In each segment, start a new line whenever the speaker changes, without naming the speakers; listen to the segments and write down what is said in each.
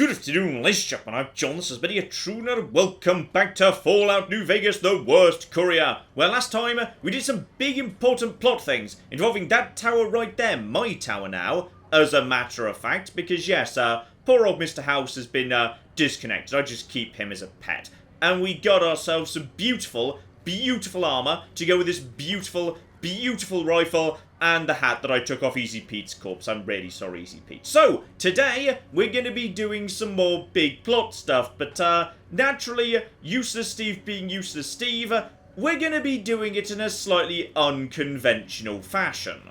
Good afternoon, ladies and gentlemen, I'm John, this has been a Truner. Welcome back to Fallout New Vegas, the Worst Courier. Well, last time, we did some big important plot things, involving that tower right there, my tower now, as a matter of fact, because yes, poor old Mr. House has been, disconnected. I just keep him as a pet. And we got ourselves some beautiful, beautiful armor to go with this beautiful, beautiful rifle and the hat that I took off Easy Pete's corpse. I'm really sorry, Easy Pete. So, today, we're going to be doing some more big plot stuff, but, naturally, Useless Steve being Useless Steve, we're going to be doing it in a slightly unconventional fashion.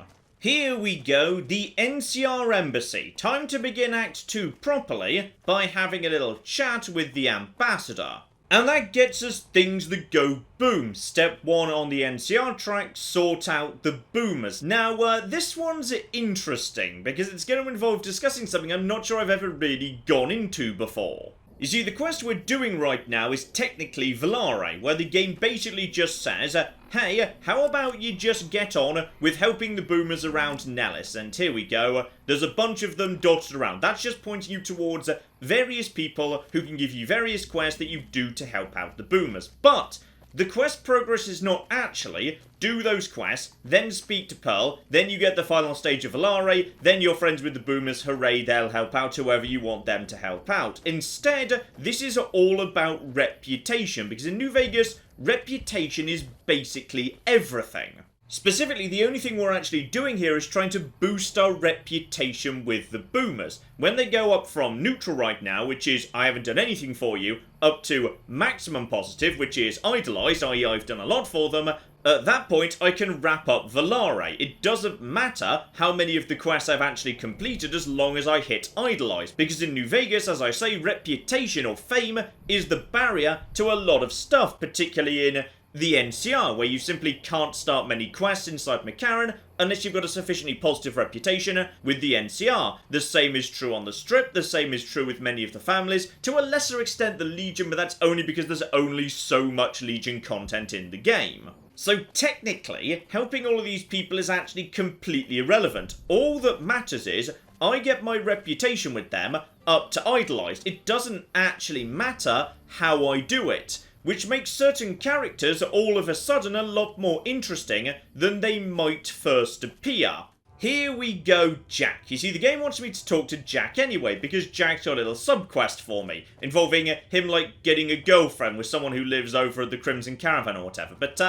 Here we go, the NCR Embassy. Time to begin Act 2 properly by having a little chat with the Ambassador. And that gets us things that go boom. Step 1 on the NCR track, sort out the boomers. Now, this one's interesting, because it's going to involve discussing something I'm not sure I've ever really gone into before. You see, the quest we're doing right now is technically Volare, where the game basically just says, hey, how about you just get on with helping the boomers around Nellis? And here we go, there's a bunch of them dotted around. That's just pointing you towards various people who can give you various quests that you do to help out the boomers. But the quest progress is not actually do those quests, then speak to Pearl, then you get the final stage of Volare, then you're friends with the boomers, hooray, they'll help out whoever you want them to help out. Instead, this is all about reputation, because in New Vegas, reputation is basically everything. Specifically, the only thing we're actually doing here is trying to boost our reputation with the boomers. When they go up from neutral right now, which is I haven't done anything for you, up to maximum positive, which is idolized, i.e. I've done a lot for them, at that point I can wrap up Volare. It doesn't matter how many of the quests I've actually completed as long as I hit idolized, because in New Vegas, as I say, reputation or fame is the barrier to a lot of stuff, particularly in the NCR, where you simply can't start many quests inside McCarran unless you've got a sufficiently positive reputation with the NCR. The same is true on the Strip, the same is true with many of the families, to a lesser extent the Legion, but that's only because there's only so much Legion content in the game. So technically, helping all of these people is actually completely irrelevant. All that matters is I get my reputation with them up to idolized. It doesn't actually matter how I do it, which makes certain characters all of a sudden a lot more interesting than they might first appear. Here we go, Jack. You see, the game wants me to talk to Jack anyway, because Jack's got a little sub-quest for me, involving him, like, getting a girlfriend with someone who lives over at the Crimson Caravan or whatever. But,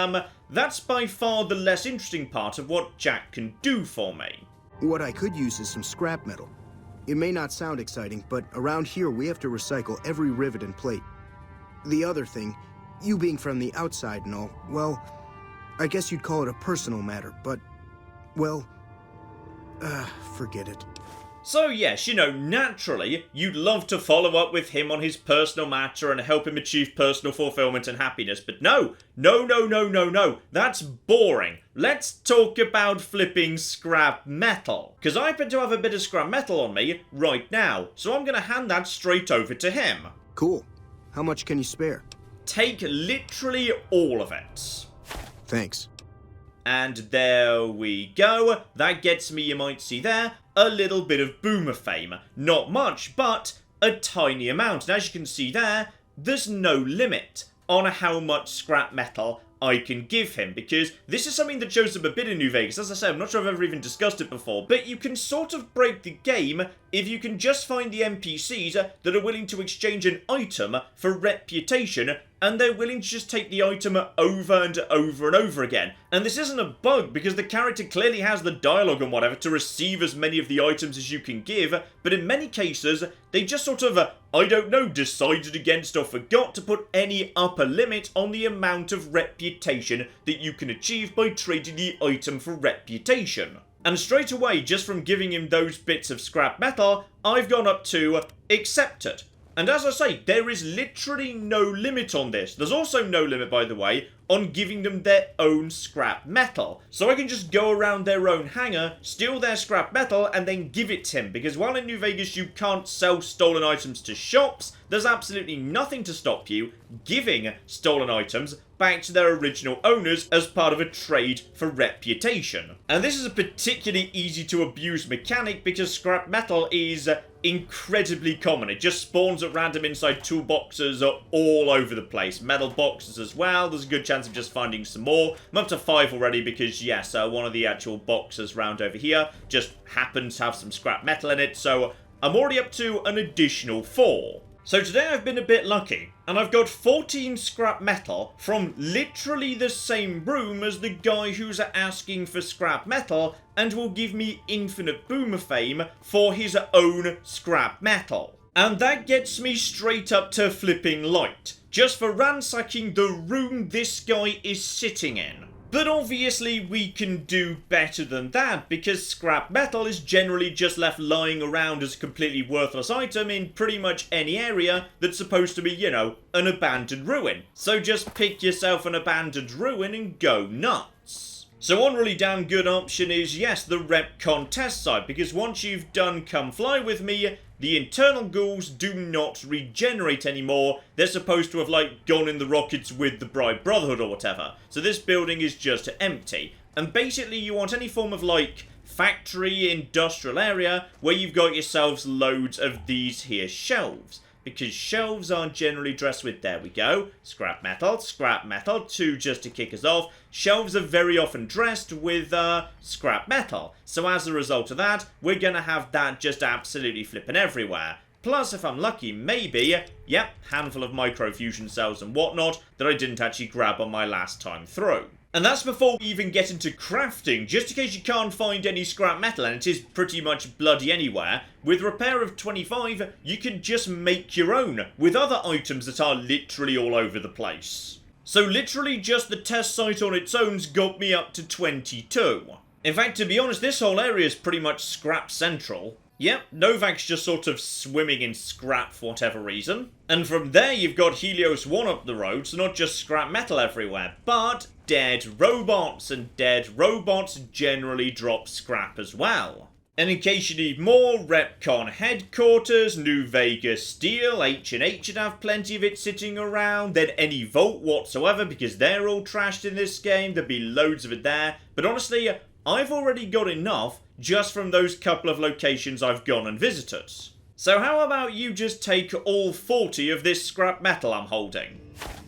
that's by far the less interesting part of what Jack can do for me.
What I could use is some scrap metal. It may not sound exciting, but around here we have to recycle every rivet and plate. The other thing, you being from the outside and all, well, I guess you'd call it a personal matter, but, well, forget it.
So yes, you know, naturally, you'd love to follow up with him on his personal matter and help him achieve personal fulfillment and happiness, but no, that's boring. Let's talk about flipping scrap metal. Because I happen to have a bit of scrap metal on me right now, so I'm gonna hand that straight over to him.
Cool. How much can you spare?
Take literally all of it.
Thanks.
And there we go. That gets me, you might see there, a little bit of boomer fame. Not much, but a tiny amount. And as you can see there, there's no limit on how much scrap metal I can give him, because this is something that shows up a bit in New Vegas. As I said, I'm not sure I've ever even discussed it before, but you can sort of break the game if you can just find the NPCs that are willing to exchange an item for reputation, and they're willing to just take the item over and over and over again. And this isn't a bug, because the character clearly has the dialogue and whatever to receive as many of the items as you can give, but in many cases, they just sort of, I don't know, decided against or forgot to put any upper limit on the amount of reputation that you can achieve by trading the item for reputation. And straight away, just from giving him those bits of scrap metal, I've gone up to accepted. And as I say, there is literally no limit on this. There's also no limit, by the way, on giving them their own scrap metal. So I can just go around their own hangar, steal their scrap metal, and then give it to him. Because while in New Vegas you can't sell stolen items to shops, there's absolutely nothing to stop you giving stolen items back to their original owners as part of a trade for reputation. And this is a particularly easy to abuse mechanic because scrap metal is incredibly common. It just spawns at random inside toolboxes all over the place. Metal boxes as well. There's a good chance of just finding some more. I'm up to 5 already because, yes, one of the actual boxes round over here just happens to have some scrap metal in it. So I'm already up to an additional 4. So today I've been a bit lucky, and I've got 14 scrap metal from literally the same room as the guy who's asking for scrap metal and will give me infinite boomer fame for his own scrap metal. And that gets me straight up to flipping light, just for ransacking the room this guy is sitting in. But obviously we can do better than that, because scrap metal is generally just left lying around as a completely worthless item in pretty much any area that's supposed to be, you know, an abandoned ruin. So just pick yourself an abandoned ruin and go nuts. So one really damn good option is, yes, the Repcon test site, because once you've done Come Fly With Me, the internal ghouls do not regenerate anymore. They're supposed to have, like, gone in the rockets with the Bride Brotherhood or whatever. So this building is just empty. And basically you want any form of, like, factory, industrial area where you've got yourselves loads of these here shelves. Because shelves are generally dressed with, there we go, scrap metal, 2 just to kick us off. Shelves are very often dressed with scrap metal. So as a result of that, we're going to have that just absolutely flipping everywhere. Plus, if I'm lucky, maybe, yep, handful of microfusion cells and whatnot that I didn't actually grab on my last time through. And that's before we even get into crafting, just in case you can't find any scrap metal, and it is pretty much bloody anywhere. With repair of 25, you can just make your own, with other items that are literally all over the place. So literally just the test site on its own's got me up to 22. In fact, to be honest, this whole area is pretty much scrap central. Yep, Novak's just sort of swimming in scrap for whatever reason. And from there you've got Helios 1 up the road, so not just scrap metal everywhere, but dead robots, and dead robots generally drop scrap as well. And in case you need more, Repcon headquarters, New Vegas steel, H&H should have plenty of it sitting around, then any vault whatsoever, because they're all trashed in this game, there'd be loads of it there. But honestly, I've already got enough just from those couple of locations I've gone and visited. So how about you just take all 40 of this scrap metal I'm holding?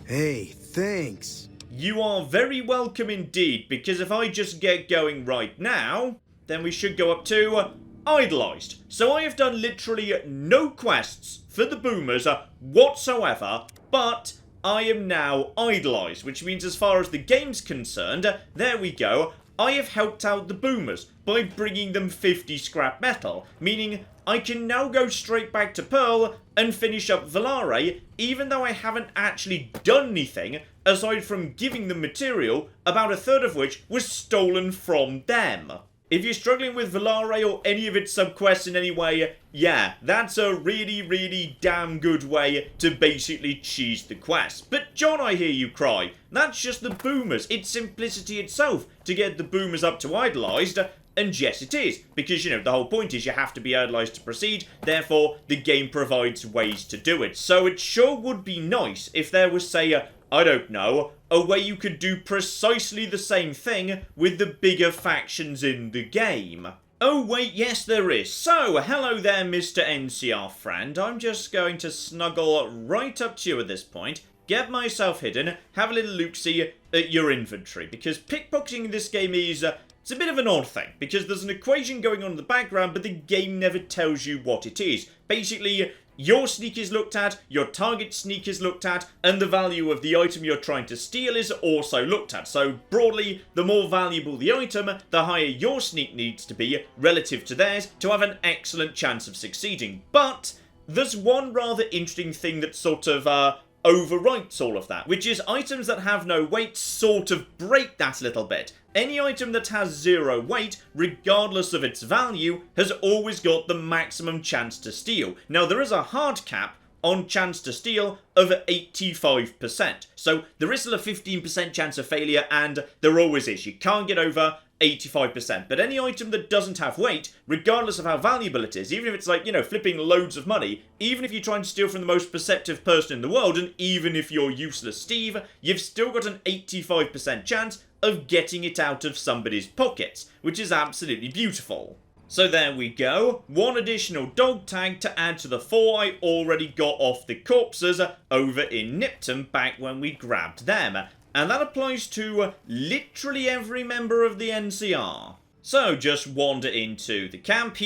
Hey, thanks.
You are very welcome indeed, because if I just get going right now, then we should go up to Idolized. So I have done literally no quests for the boomers whatsoever, but I am now Idolized, which means as far as the game's concerned, there we go, I have helped out the boomers by bringing them 50 scrap metal, meaning I can now go straight back to Pearl and finish up Valare, even though I haven't actually done anything aside from giving them material, about a third of which was stolen from them. If you're struggling with Valare or any of its subquests in any way, yeah, that's a really, really damn good way to basically cheese the quest. But John, I hear you cry, that's just the boomers. It's simplicity itself to get the boomers up to Idolized. And yes, it is, because, you know, the whole point is you have to be idolized to proceed, therefore the game provides ways to do it. So it sure would be nice if there was, say, I don't know, a way you could do precisely the same thing with the bigger factions in the game. Oh wait, yes there is. So, hello there Mr. NCR friend, I'm just going to snuggle right up to you at this point, get myself hidden, have a little look-see at your inventory, because pickpocketing in this game is... it's a bit of an odd thing, because there's an equation going on in the background, but the game never tells you what it is. Basically, your sneak is looked at, your target sneak is looked at, and the value of the item you're trying to steal is also looked at. So, broadly, the more valuable the item, the higher your sneak needs to be relative to theirs to have an excellent chance of succeeding. But there's one rather interesting thing that sort of, overwrites all of that, which is items that have no weight sort of break that a little bit. Any item that has 0 weight, regardless of its value, has always got the maximum chance to steal. Now, there is a hard cap on chance to steal of 85%. So there is still a 15% chance of failure, and there always is. You can't get over 85%. But any item that doesn't have weight, regardless of how valuable it is, even if it's like, flipping loads of money, even if you're trying to steal from the most perceptive person in the world, and even if you're useless Steve, you've still got an 85% chance of getting it out of somebody's pockets, which is absolutely beautiful. So there we go, one additional dog tag to add to the 4 I already got off the corpses over in Nipton back when we grabbed them. And that applies to literally every member of the NCR. So just wander into the camp.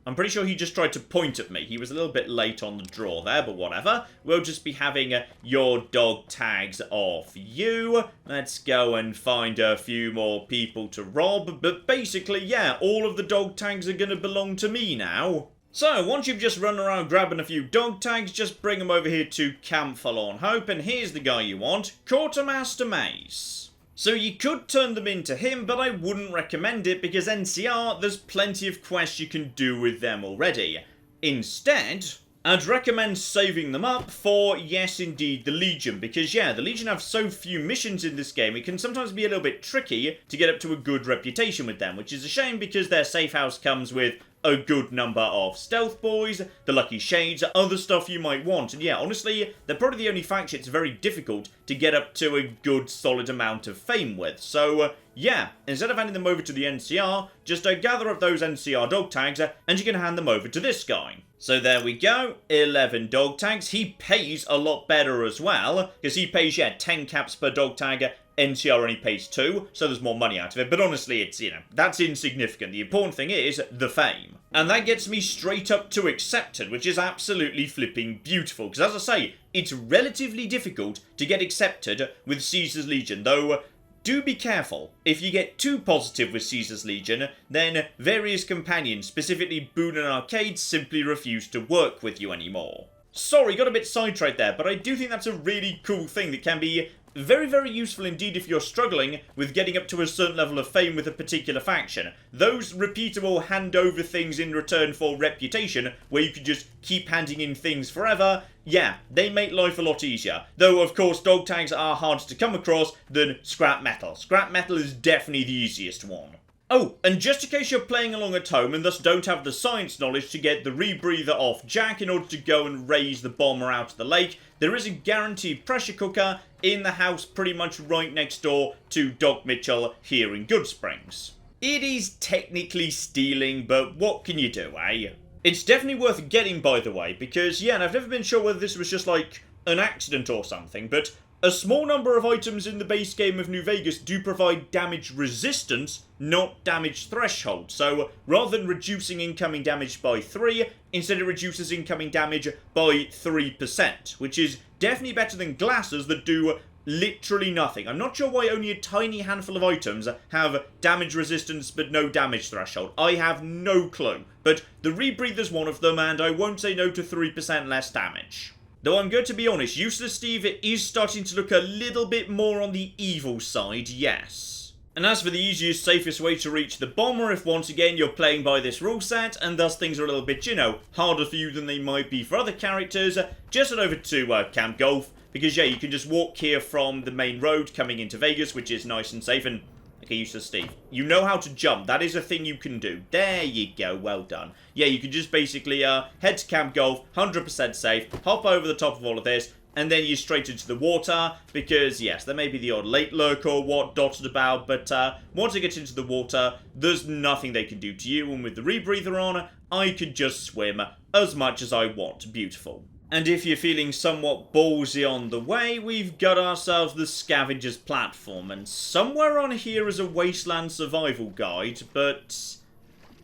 I'm pretty sure he just tried to point at me. He was a little bit late on the draw there, but whatever. We'll just be having your dog tags off you. Let's go and find a few more people to rob. But basically, yeah, all of the dog tags are going to belong to me now. So, once you've just run around grabbing a few dog tags, just bring them over here to Camp Forlorn Hope, and here's the guy you want, Quartermaster Mace. So you could turn them into him, but I wouldn't recommend it because NCR, there's plenty of quests you can do with them already. Instead, I'd recommend saving them up for, yes indeed, the Legion, because yeah, the Legion have so few missions in this game, it can sometimes be a little bit tricky to get up to a good reputation with them, which is a shame because their safe house comes with a good number of stealth boys, the lucky shades, other stuff you might want. And yeah, honestly, they're probably the only faction it's very difficult to get up to a good solid amount of fame with. So yeah, instead of handing them over to the NCR, just gather up those NCR dog tags and you can hand them over to this guy. So there we go, 11 dog tags. He pays a lot better as well, because he pays, 10 caps per dog tag. NCR only pays 2, so there's more money out of it, but honestly, it's, that's insignificant. The important thing is the fame. And that gets me straight up to accepted, which is absolutely flipping beautiful, because as I say, it's relatively difficult to get accepted with Caesar's Legion, though do be careful. If you get too positive with Caesar's Legion, then various companions, specifically Boone and Arcade, simply refuse to work with you anymore. Sorry, got a bit sidetracked there, but I do think that's a really cool thing that can be very, very useful indeed if you're struggling with getting up to a certain level of fame with a particular faction. Those repeatable hand-over things in return for reputation, where you can just keep handing in things forever, yeah, they make life a lot easier. Though, of course, dog tags are harder to come across than scrap metal. Scrap metal is definitely the easiest one. Oh, and just in case you're playing along at home and thus don't have the science knowledge to get the rebreather off Jack in order to go and raise the bomber out of the lake, there is a guaranteed pressure cooker in the house pretty much right next door to Doc Mitchell here in Goodsprings. It is technically stealing, but what can you do, eh? It's definitely worth getting, by the way, because, yeah, and I've never been sure whether this was just like an accident or something, but a small number of items in the base game of New Vegas do provide damage resistance, not damage threshold. So rather than reducing incoming damage by 3, instead it reduces incoming damage by 3%, which is definitely better than glasses that do literally nothing. I'm not sure why only a tiny handful of items have damage resistance but no damage threshold. I have no clue. But the rebreather's one of them, and I won't say no to 3% less damage. Though I'm going to be honest, Useless Steve is starting to look a little bit more on the evil side, yes. And as for the easiest, safest way to reach the bomber, if once again you're playing by this rule set, and thus things are a little bit, harder for you than they might be for other characters, just head over to Camp Golf, because yeah, you can just walk here from the main road coming into Vegas, which is nice and safe, and okay, Useless Steve, you know how to jump. That is a thing you can do. There you go. Well done. Yeah, you can just basically head to Camp Golf, 100% safe, hop over the top of all of this, and then you're straight into the water, because, yes, there may be the odd late lurk or what dotted about, but once I get into the water, there's nothing they can do to you, and with the rebreather on, I can just swim as much as I want. Beautiful. And if you're feeling somewhat ballsy on the way, we've got ourselves the Scavenger's platform, and somewhere on here is a Wasteland Survival Guide, but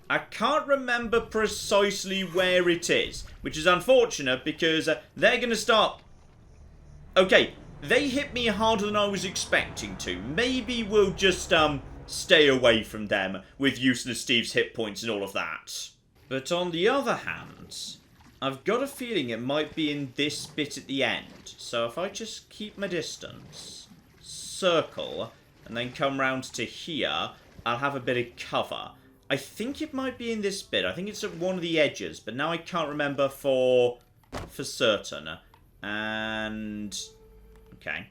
I can't remember precisely where it is, which is unfortunate because they're going to start... Okay, they hit me harder than I was expecting to. Maybe we'll just stay away from them with Useless Steve's hit points and all of that. But on the other hand, I've got a feeling it might be in this bit at the end. So if I just keep my distance, circle, and then come round to here, I'll have a bit of cover. I think it might be in this bit. I think it's at one of the edges, but now I can't remember for for certain. And... okay.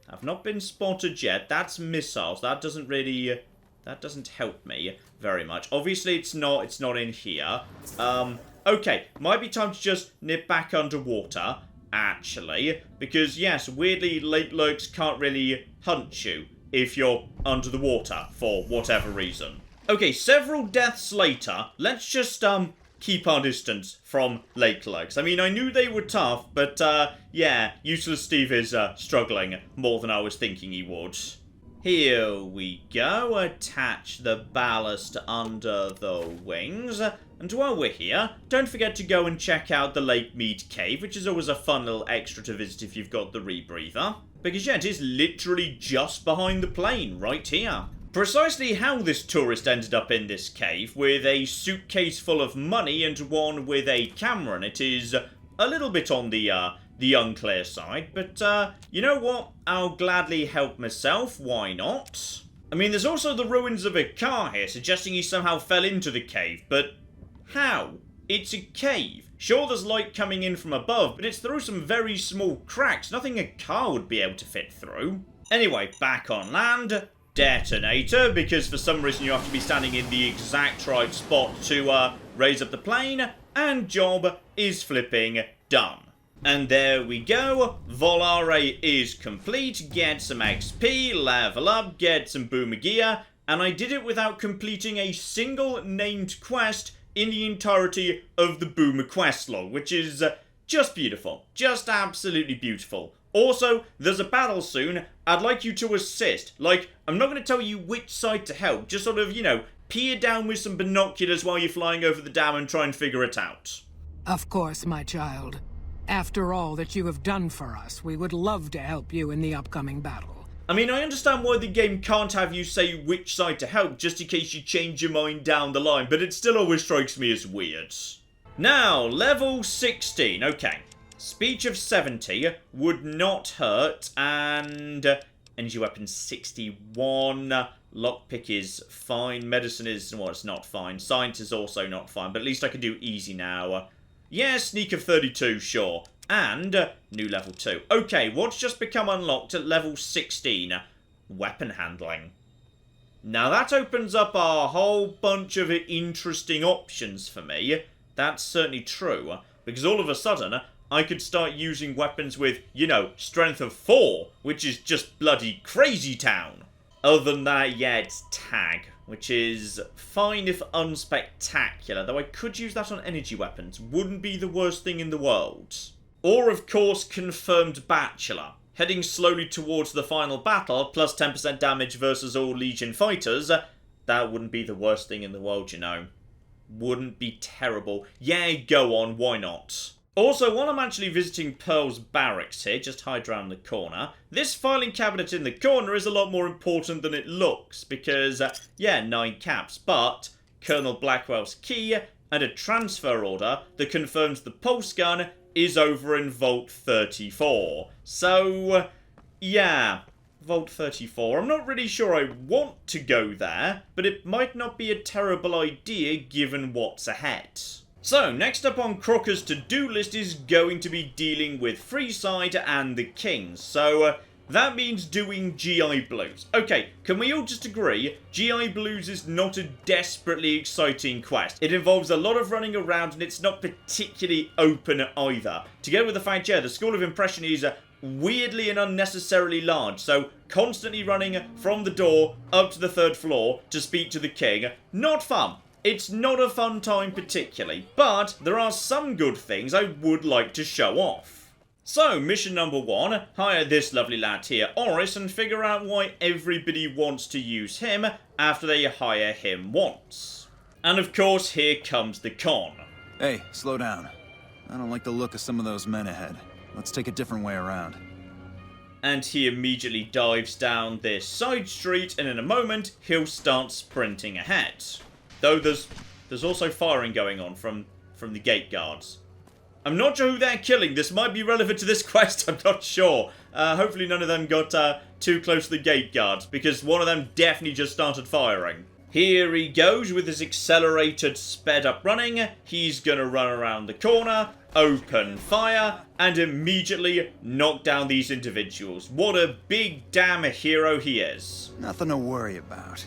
I've not been spotted yet. That's missiles. That doesn't really... that doesn't help me very much. Obviously, it's not in here. Okay. Might be time to just nip back underwater, actually. Because, yes, weirdly, lake lurks can't really hunt you if you're under the water, for whatever reason. Okay, several deaths later, let's just, keep our distance from lake lurks. I mean, I knew they were tough, but, yeah, Useless Steve is, struggling more than I was thinking he would. Here we go, attach the ballast under the wings. And while we're here, don't forget to go and check out the Lake Mead Cave, which is always a fun little extra to visit if you've got the rebreather. Because, yeah, it is literally just behind the plane, right here. Precisely how this tourist ended up in this cave, with a suitcase full of money and one with a camera in it, is a little bit on the unclear side. But, you know what? I'll gladly help myself. Why not? I mean, there's also the ruins of a car here, suggesting he somehow fell into the cave. But how? It's a cave. Sure, there's light coming in from above, but it's through some very small cracks. Nothing a car would be able to fit through. Anyway, back on land. Detonator, because for some reason you have to be standing in the exact right spot to raise up the plane, and job is flipping done. And there we go, Volare is complete, get some XP, level up, get some boomer gear, and I did it without completing a single named quest in the entirety of the boomer quest log, which is just beautiful, just absolutely beautiful. Also, there's a battle soon. I'd like you to assist. Like, I'm not going to tell you which side to help. Just sort of, you know, peer down with some binoculars while you're flying over the dam and try and figure it out.
Of course, my child. After all that you have done for us, we would love to help you in the upcoming battle.
I mean, I understand why the game can't have you say which side to help, just in case you change your mind down the line, but it still always strikes me as weird. Now, level 16. Okay. Speech of 70 would not hurt, and energy weapon 61, lockpick is fine, medicine is, well, it's not fine, science is also not fine, but at least I can do easy now. Yeah, sneak of 32, sure, and new level 2. Okay, what's just become unlocked at level 16? Weapon handling. Now that opens up a whole bunch of interesting options for me. That's certainly true, because all of a sudden I could start using weapons with, you know, strength of 4, which is just bloody crazy town. Other than that, yeah, it's tag, which is fine if unspectacular, though I could use that on energy weapons. Wouldn't be the worst thing in the world. Or, of course, confirmed bachelor. Heading slowly towards the final battle, plus 10% damage versus all Legion fighters. That wouldn't be the worst thing in the world, you know. Wouldn't be terrible. Yeah, go on, why not? Also, while I'm actually visiting Pearl's barracks here, just hide around the corner, this filing cabinet in the corner is a lot more important than it looks, because, yeah, 9 caps, but Colonel Blackwell's key and a transfer order that confirms the pulse gun is over in Vault 34. So, yeah, Vault 34. I'm not really sure I want to go there, but it might not be a terrible idea given what's ahead. So, next up on Crocker's to-do list is going to be dealing with Freeside and the Kings. So, that means doing GI Blues. Okay, can we all just agree, GI Blues is not a desperately exciting quest. It involves a lot of running around and it's not particularly open either. Together with the fact, yeah, the School of Impression is weirdly and unnecessarily large, so constantly running from the door up to the 3rd floor to speak to the king, not fun. It's not a fun time particularly, but there are some good things I would like to show off. So, mission number 1, hire this lovely lad here, Orris, and figure out why everybody wants to use him after they hire him once. And of course, here comes the con.
Hey, slow down. I don't like the look of some of those men ahead. Let's take a different way around.
And he immediately dives down this side street, and in a moment, he'll start sprinting ahead. Though there's also firing going on from the gate guards. I'm not sure who they're killing. This might be relevant to this quest, I'm not sure. Hopefully none of them got too close to the gate guards, because one of them definitely just started firing. Here he goes with his accelerated, sped up running. He's gonna run around the corner, open fire and immediately knock down these individuals. What a big damn hero he is.
Nothing to worry about.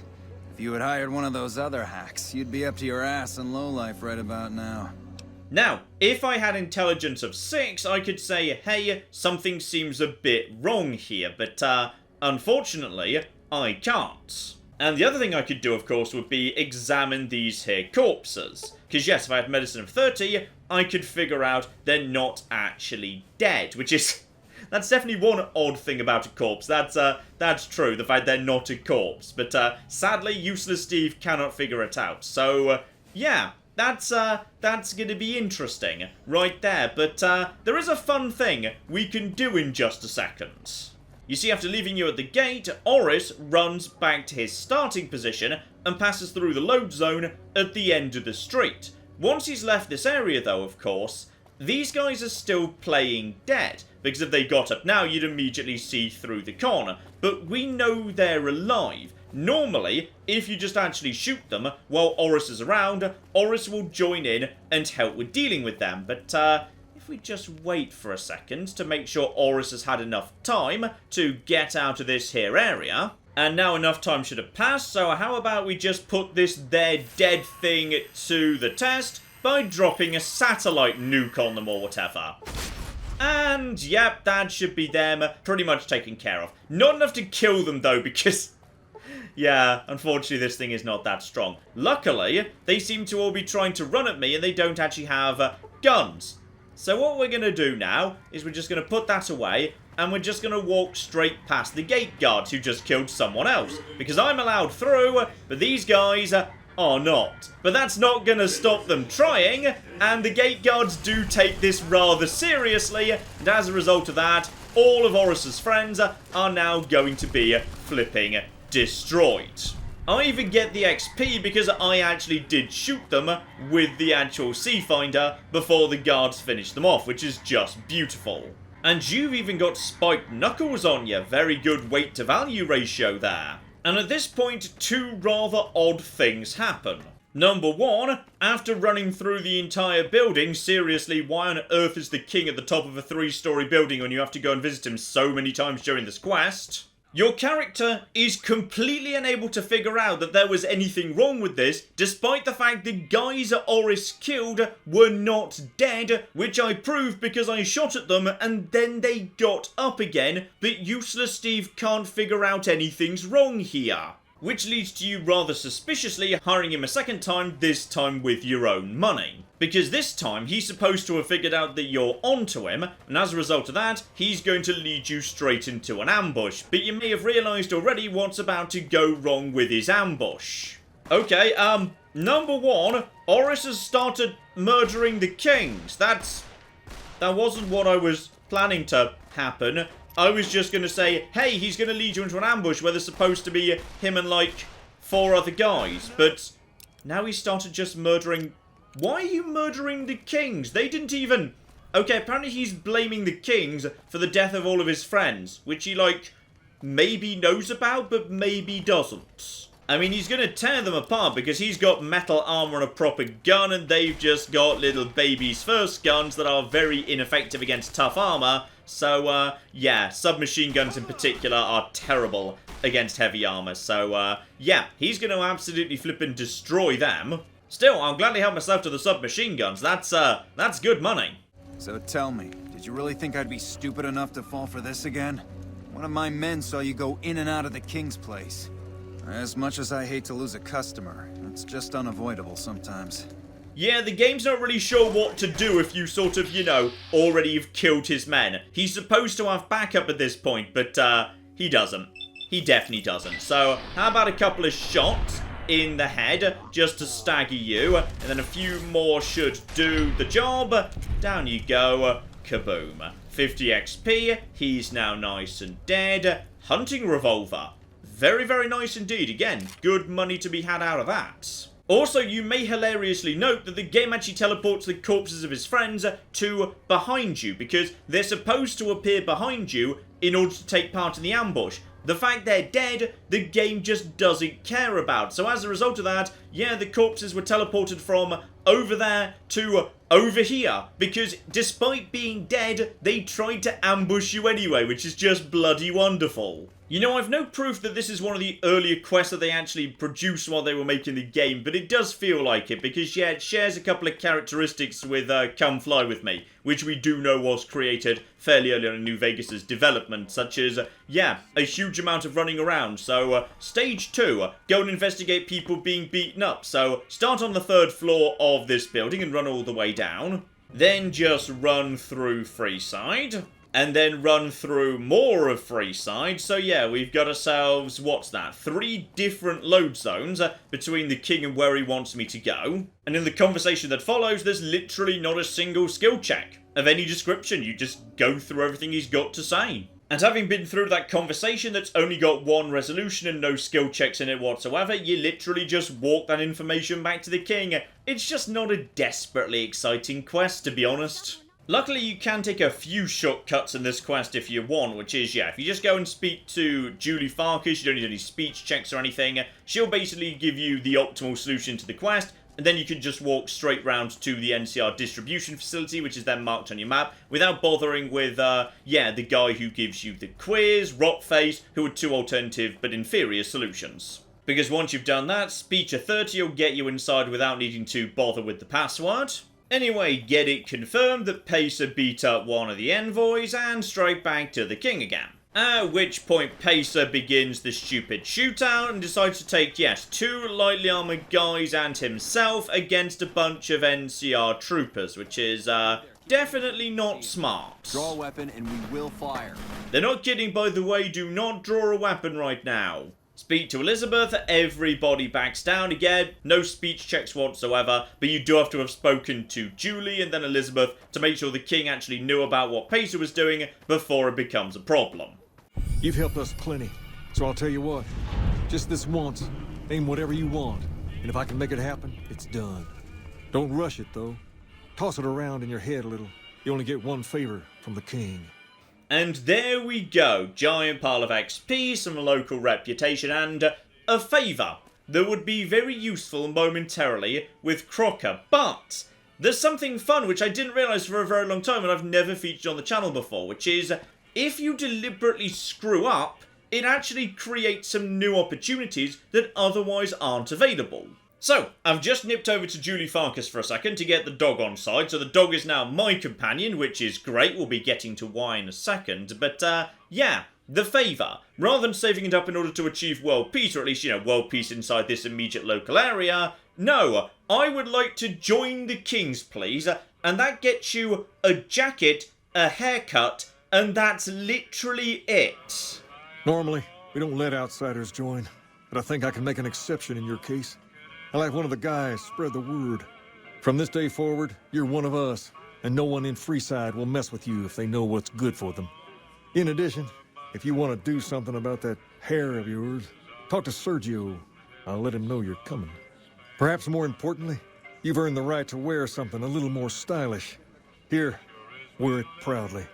If you had hired one of those other hacks, you'd be up to your ass in lowlife right about now.
Now, if I had intelligence of 6, I could say, hey, something seems a bit wrong here, but unfortunately, I can't. And the other thing I could do, of course, would be examine these here corpses. Because yes, if I had medicine of 30, I could figure out they're not actually dead, which is... That's definitely one odd thing about a corpse. That's true, the fact they're not a corpse. But sadly, Useless Steve cannot figure it out. So, yeah, that's going to be interesting right there. But there is a fun thing we can do in just a second. You see, after leaving you at the gate, Orris runs back to his starting position and passes through the load zone at the end of the street. Once he's left this area, though, of course, these guys are still playing dead, because if they got up now, you'd immediately see through the corner. But we know they're alive. Normally, if you just actually shoot them while Orris is around, Orris will join in and help with dealing with them. But, if we just wait for a second to make sure Orris has had enough time to get out of this here area. And now enough time should have passed, so how about we just put this there dead thing to the test by dropping a satellite nuke on them or whatever. And, yep, that should be them pretty much taken care of. Not enough to kill them, though, because... yeah, unfortunately this thing is not that strong. Luckily, they seem to all be trying to run at me and they don't actually have guns. So what we're going to do now is we're just going to put that away and we're just going to walk straight past the gate guards who just killed someone else. Because I'm allowed through, but these guys are not. But that's not going to stop them trying, and the gate guards do take this rather seriously, and as a result of that, all of Orris's friends are now going to be flipping destroyed. I even get the XP because I actually did shoot them with the actual C-Finder before the guards finished them off, which is just beautiful. And you've even got spiked knuckles on you. Very good weight to value ratio there. And at this point, two rather odd things happen. Number one, after running through the entire building, seriously, why on earth is the king at the top of a 3-story building when you have to go and visit him so many times during this quest? Your character is completely unable to figure out that there was anything wrong with this, despite the fact the guys Orris killed were not dead, which I proved because I shot at them and then they got up again, but Useless Steve can't figure out anything's wrong here. Which leads to you rather suspiciously hiring him a second time, this time with your own money. Because this time, he's supposed to have figured out that you're onto him, and as a result of that, he's going to lead you straight into an ambush. But you may have realised already what's about to go wrong with his ambush. Okay, number one, Orris has started murdering the kings. That wasn't what I was planning to happen. I was just going to say, hey, he's going to lead you into an ambush where there's supposed to be him and, like, 4 other guys. But now he started just murdering... Why are you murdering the kings? They didn't even... Okay, apparently he's blaming the kings for the death of all of his friends, which he, like, maybe knows about, but maybe doesn't. I mean, he's going to tear them apart because he's got metal armor and a proper gun, and they've just got little baby's first guns that are very ineffective against tough armor. So, yeah, submachine guns in particular are terrible against heavy armor. So, yeah, he's going to absolutely flip and destroy them. Still, I'll gladly help myself to the submachine guns. That's good money.
So tell me, did you really think I'd be stupid enough to fall for this again? One of my men saw you go in and out of the king's place. As much as I hate to lose a customer, it's just unavoidable sometimes.
Yeah, the game's not really sure what to do if you sort of, you know, already have killed his men. He's supposed to have backup at this point, but, he doesn't. He definitely doesn't. So, how about a couple of shots in the head, just to stagger you, and then a few more should do the job. Down you go. Kaboom. 50 XP. He's now nice and dead. Hunting revolver. Very, very nice indeed. Again, good money to be had out of that. Also, you may hilariously note that the game actually teleports the corpses of his friends to behind you, because they're supposed to appear behind you in order to take part in the ambush. The fact they're dead, the game just doesn't care about. So as a result of that, yeah, the corpses were teleported from over there to over here, because despite being dead, they tried to ambush you anyway, which is just bloody wonderful. You know, I've no proof that this is one of the earlier quests that they actually produced while they were making the game, but it does feel like it, because yeah, it shares a couple of characteristics with Come Fly With Me, which we do know was created fairly early on in New Vegas' development, such as, yeah, a huge amount of running around. So, stage 2, go and investigate people being beaten up. So, start on the 3rd floor of this building and run all the way down. Then just run through Freeside. And then run through more of Freeside. So yeah, we've got ourselves, what's that? 3 different load zones between the king and where he wants me to go. And in the conversation that follows, there's literally not a single skill check of any description. You just go through everything he's got to say. And having been through that conversation that's only got 1 resolution and no skill checks in it whatsoever, you literally just walk that information back to the king. It's just not a desperately exciting quest, to be honest. Luckily, you can take a few shortcuts in this quest if you want, which is, yeah, if you just go and speak to Julie Farkas, you don't need any speech checks or anything, she'll basically give you the optimal solution to the quest, and then you can just walk straight round to the NCR distribution facility, which is then marked on your map, without bothering with, yeah, the guy who gives you the quiz, Rotface, who are 2 alternative but inferior solutions. Because once you've done that, speech of 30 will get you inside without needing to bother with the password. Anyway, get it confirmed that Pacer beat up one of the envoys and straight back to the king again. At which point Pacer begins the stupid shootout and decides to take, yes, 2 lightly armoured guys and himself against a bunch of NCR troopers, which is, definitely not smart.
Draw a weapon and we will fire.
They're not kidding, by the way, do not draw a weapon right now. Speak to Elizabeth, everybody backs down again, no speech checks whatsoever, but you do have to have spoken to Julie and then Elizabeth to make sure the king actually knew about what Pacer was doing before it becomes a problem.
You've helped us plenty, so I'll tell you what, just this once, aim whatever you want, and if I can make it happen, it's done. Don't rush it, though. Toss it around in your head a little. You only get 1 favor from the king.
And there we go, giant pile of XP, some local reputation, and a favour that would be very useful momentarily with Crocker. But there's something fun which I didn't realise for a very long time and I've never featured on the channel before, which is if you deliberately screw up, it actually creates some new opportunities that otherwise aren't available. So, I've just nipped over to Julie Farkas for a second to get the dog on side, so the dog is now my companion, which is great, we'll be getting to why in a second, but yeah, the favour. Rather than saving it up in order to achieve world peace, or at least, you know, world peace inside this immediate local area, no, I would like to join the kings, please, and that gets you a jacket, a haircut, and that's literally it.
Normally, we don't let outsiders join, but I think I can make an exception in your case. I like one of the guys, spread the word. From this day forward, you're one of us, and no one in Freeside will mess with you if they know what's good for them. In addition, if you want to do something about that hair of yours, talk to Sergio. I'll let him know you're coming. Perhaps more importantly, you've earned the right to wear something a little more stylish. Here, wear it proudly.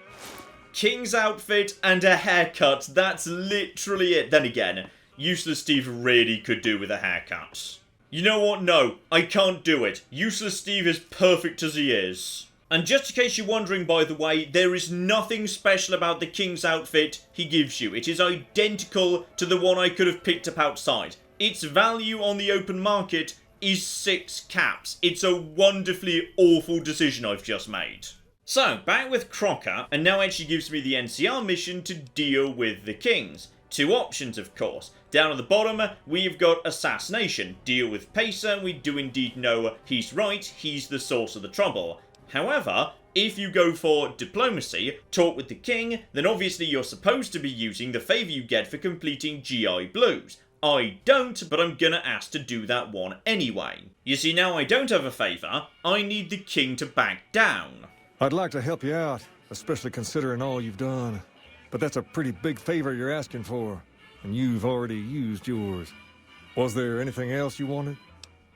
King's outfit and a haircut, that's literally it. Then again, Useless Steve really could do with a haircut. You know what? No, I can't do it. Useless Steve is perfect as he is. And just in case you're wondering, by the way, there is nothing special about the king's outfit he gives you. It is identical to the one I could have picked up outside. Its value on the open market is 6 caps. It's a wonderfully awful decision I've just made. So, back with Crocker, and now actually gives me the NCR mission to deal with the kings. 2 options, of course. Down at the bottom, we've got Assassination. Deal with Pacer, we do indeed know he's right, he's the source of the trouble. However, if you go for Diplomacy, talk with the king, then obviously you're supposed to be using the favour you get for completing GI Blues. I don't, but I'm gonna ask to do that one anyway. You see, now I don't have a favour, I need the king to back down.
I'd like to help you out, especially considering all you've done. But that's a pretty big favor you're asking for, and you've already used yours. Was there anything else you wanted?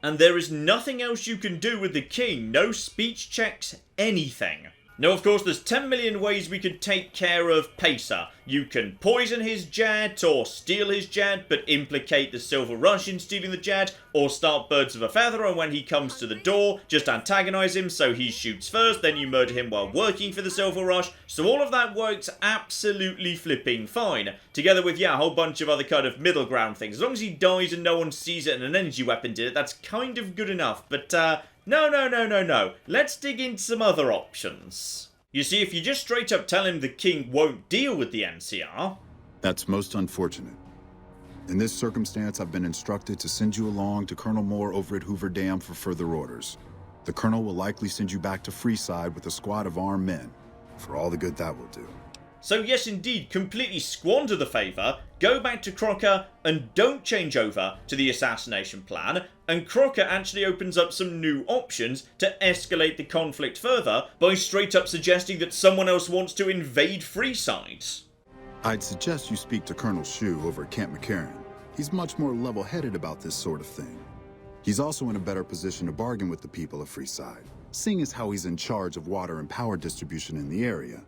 And there is nothing else you can do with the king, no speech checks, anything. Now, of course, there's 10 million ways we could take care of Pacer. You can poison his jet, or steal his jet, but implicate the Silver Rush in stealing the jet, or start birds of a feather, and when he comes to the door, just antagonize him so he shoots first, then you murder him while working for the Silver Rush. So all of that works absolutely flipping fine. Together with, yeah, a whole bunch of other kind of middle ground things. As long as he dies and no one sees it and an energy weapon did it, that's kind of good enough. But, no. Let's dig into some other options. You see, if you just straight up tell him the king won't deal with the NCR...
That's most unfortunate. In this circumstance, I've been instructed to send you along to Colonel Moore over at Hoover Dam for further orders. The colonel will likely send you back to Freeside with a squad of armed men, for all the good that will do.
So yes, indeed, completely squander the favour, go back to Crocker, and don't change over to the assassination plan, and Crocker actually opens up some new options to escalate the conflict further by straight up suggesting that someone else wants to invade Freeside.
I'd suggest you speak to Colonel Shu over at Camp McCarran. He's much more level-headed about this sort of thing. He's also in a better position to bargain with the people of Freeside, seeing as how he's in charge of water and power distribution in the area.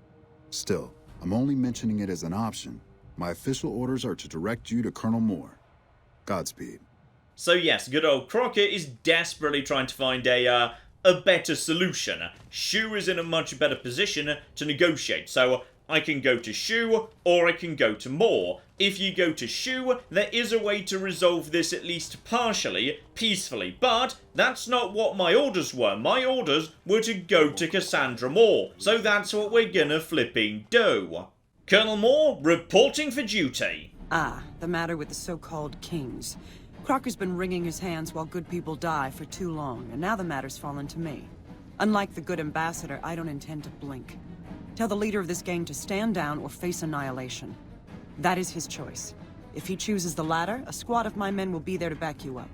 Still, I'm only mentioning it as an option. My official orders are to direct you to Colonel Moore. Godspeed.
So yes, good old Crocker is desperately trying to find a better solution. Shu is in a much better position to negotiate, so I can go to Shu, or I can go to Moore. If you go to Shu, there is a way to resolve this at least partially, peacefully, but that's not what my orders were. My orders were to go to Cassandra Moore, so that's what we're gonna flipping do. Colonel Moore, reporting for duty.
Ah, the matter with the so-called kings. Crocker's been wringing his hands while good people die for too long, and now the matter's fallen to me. Unlike the good ambassador, I don't intend to blink. Tell the leader of this gang to stand down or face annihilation. That is his choice. If he chooses the latter, a squad of my men will be there to back you up.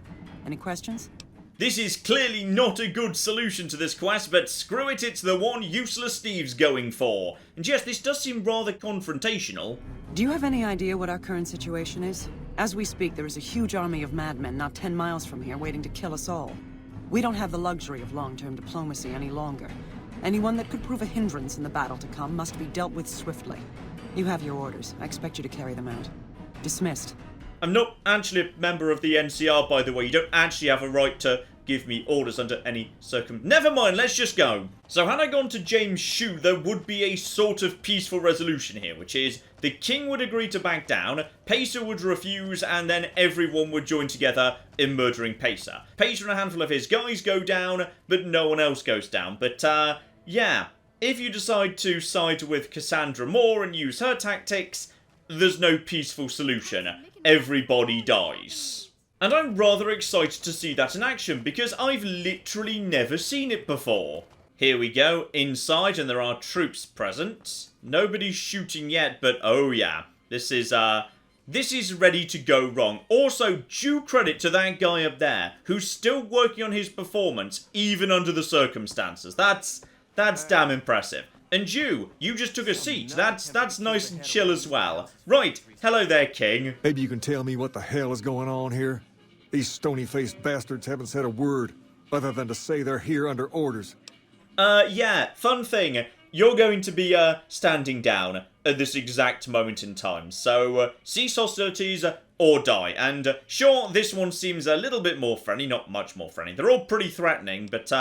Any questions?
This is clearly not a good solution to this quest, but screw it, it's the one Useless Steve's going for. And yes, this does seem rather confrontational.
Do you have any idea what our current situation is? As we speak, there is a huge army of madmen not 10 miles from here waiting to kill us all. We don't have the luxury of long-term diplomacy any longer. Anyone that could prove a hindrance in the battle to come must be dealt with swiftly. You have your orders. I expect you to carry them out. Dismissed.
I'm not actually a member of the NCR, by the way. You don't actually have a right to give me orders under any Never mind, let's just go. So had I gone to James Shu, there would be a sort of peaceful resolution here, which is the king would agree to back down, Pacer would refuse, and then everyone would join together in murdering Pacer. Pacer and a handful of his guys go down, but no one else goes down. But, yeah, if you decide to side with Cassandra Moore and use her tactics, there's no peaceful solution. Everybody dies. And I'm rather excited to see that in action, because I've literally never seen it before. Here we go, inside, and there are troops present. Nobody's shooting yet, but oh yeah, this is ready to go wrong. Also, due credit to that guy up there, who's still working on his performance, even under the circumstances. That's damn impressive. And you just took a seat. That's nice and chill as well. Right, hello there, King.
Maybe you can tell me what the hell is going on here? These stony-faced bastards haven't said a word, other than to say they're here under orders.
Yeah, fun thing. You're going to be, standing down at this exact moment in time. So, cease hostilities or die. And, sure, this one seems a little bit more friendly, not much more friendly. They're all pretty threatening, but,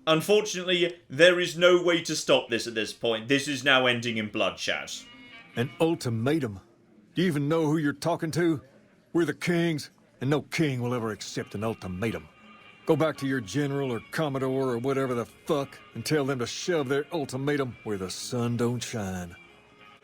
unfortunately, there is no way to stop this at this point. This is now ending in bloodshed.
An ultimatum? Do you even know who you're talking to? We're the kings, and no king will ever accept an ultimatum. Go back to your general or commodore or whatever the fuck and tell them to shove their ultimatum where the sun don't shine.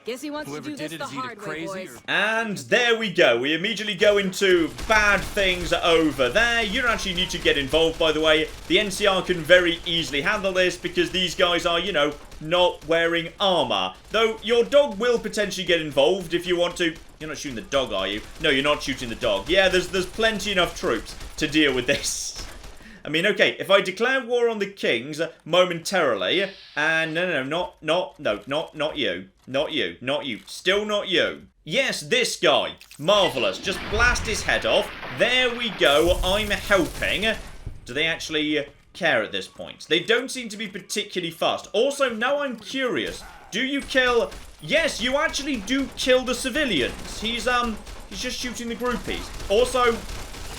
Guess he wants
Whoever
to do
did
this
it
the
is either
hard way,
crazy
boys.
And there we go. We immediately go into bad things over there. You don't actually need to get involved, by the way. The NCR can very easily handle this because these guys are, you know, not wearing armor. Though your dog will potentially get involved if you want to. You're not shooting the dog, are you? No, you're not shooting the dog. Yeah, there's plenty enough troops to deal with this. I mean, okay, if I declare war on the kings momentarily, and not you. Not you. Still not you. Yes, this guy. Marvellous. Just blast his head off. There we go. I'm helping. Do they actually care at this point. They don't seem to be particularly fussed. Also, now I'm curious. Do you kill... Yes, you actually do kill the civilians. He's just shooting the groupies. Also,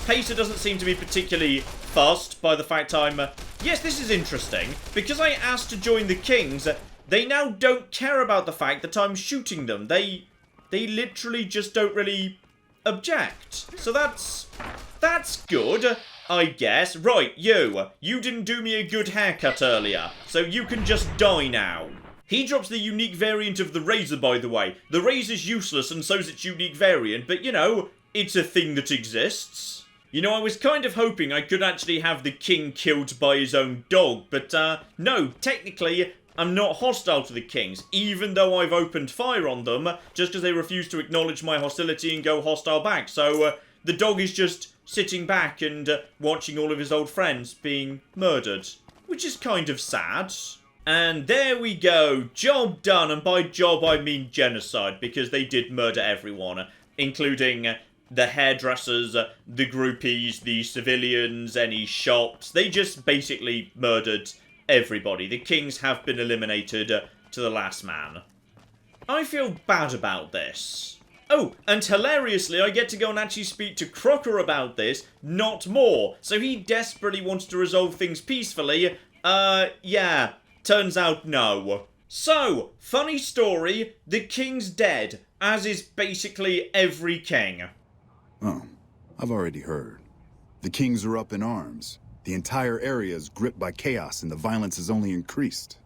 Pacer doesn't seem to be particularly fussed by the fact I'm... Yes, this is interesting. Because I asked to join the Kings, they now don't care about the fact that I'm shooting them. They literally just don't really object. So that's good, I guess. Right, you didn't do me a good haircut earlier, so you can just die now. He drops the unique variant of the razor, by the way. The razor's useless and so's its unique variant, but you know, it's a thing that exists. You know, I was kind of hoping I could actually have the king killed by his own dog, but no, technically, I'm not hostile to the Kings, even though I've opened fire on them, just because they refuse to acknowledge my hostility and go hostile back. So, the dog is just sitting back and watching all of his old friends being murdered, which is kind of sad. And there we go, job done, and by job I mean genocide, because they did murder everyone, including the hairdressers, the groupies, the civilians, any shops. They just basically murdered everybody. The Kings have been eliminated to the last man. I feel bad about this. Oh, and hilariously, I get to go and actually speak to Crocker about this, not more. So he desperately wants to resolve things peacefully. Yeah, turns out no. So, funny story, the King's dead, as is basically every king.
Oh, I've already heard. The Kings are up in arms. The entire area is gripped by chaos and the violence has only increased.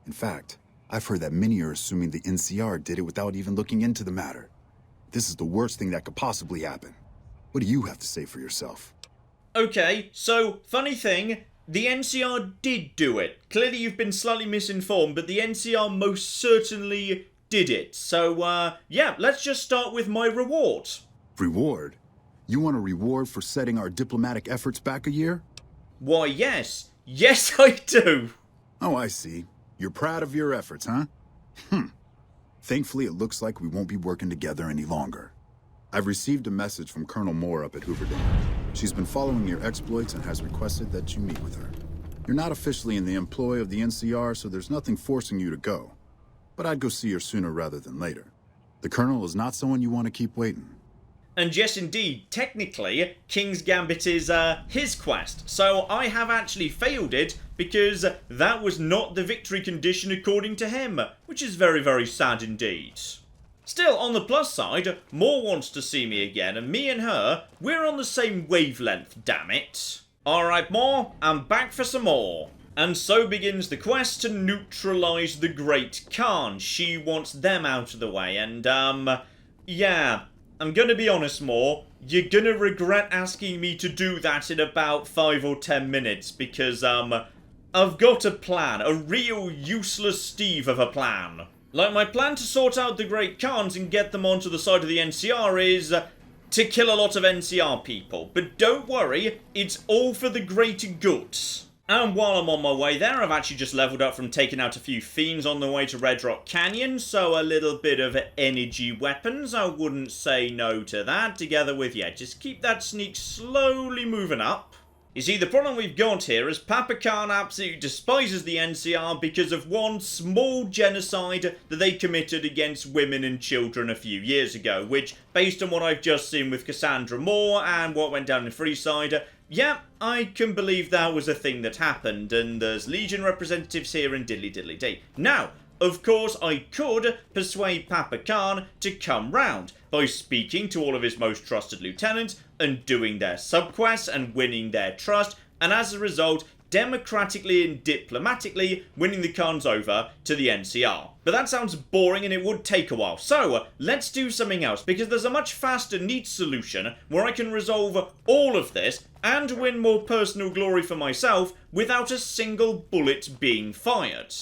In fact, I've heard that many are assuming the NCR did it without even looking into the matter. This is the worst thing that could possibly happen. What do you have to say for yourself?
Okay, so, funny thing, the NCR did do it. Clearly you've been slightly misinformed, but the NCR most certainly did it. So, yeah, let's just start with my reward.
Reward? You want a reward for setting our diplomatic efforts back a year?
Why, yes. Yes, I do.
Oh, I see. You're proud of your efforts, huh? Thankfully, it looks like we won't be working together any longer. I've received a message from Colonel Moore up at Hooverdale. She's been following your exploits and has requested that you meet with her. You're not officially in the employ of the NCR, so there's nothing forcing you to go. But I'd go see her sooner rather than later. The Colonel is not someone you want to keep waiting.
And yes, indeed, technically, King's Gambit is his quest. So I have actually failed it because that was not the victory condition according to him, which is very, very sad indeed. Still, on the plus side, Moore wants to see me again, and me and her, we're on the same wavelength, damn it. Alright, Moore, I'm back for some more. And so begins the quest to neutralise the Great Khan. She wants them out of the way, and, yeah, I'm gonna be honest, Moore, you're gonna regret asking me to do that in about 5 or 10 minutes, because, I've got a plan, a real useless Steve of a plan. Like, my plan to sort out the Great Khans and get them onto the side of the NCR is to kill a lot of NCR people. But don't worry, it's all for the greater good. And while I'm on my way there, I've actually just leveled up from taking out a few fiends on the way to Red Rock Canyon, so a little bit of energy weapons, I wouldn't say no to that, together with, yeah, just keep that sneak slowly moving up. You see, the problem we've got here is Papa Khan absolutely despises the NCR because of one small genocide that they committed against women and children a few years ago, which, based on what I've just seen with Cassandra Moore and what went down in Freeside, yeah, I can believe that was a thing that happened, and there's Legion representatives here in diddly diddly dee. Now, of course, I could persuade Papa Khan to come round by speaking to all of his most trusted lieutenants and doing their subquests and winning their trust, and as a result, democratically and diplomatically winning the Khans over to the NCR. But that sounds boring and it would take a while, so let's do something else, because there's a much faster, neat solution where I can resolve all of this and win more personal glory for myself without a single bullet being fired.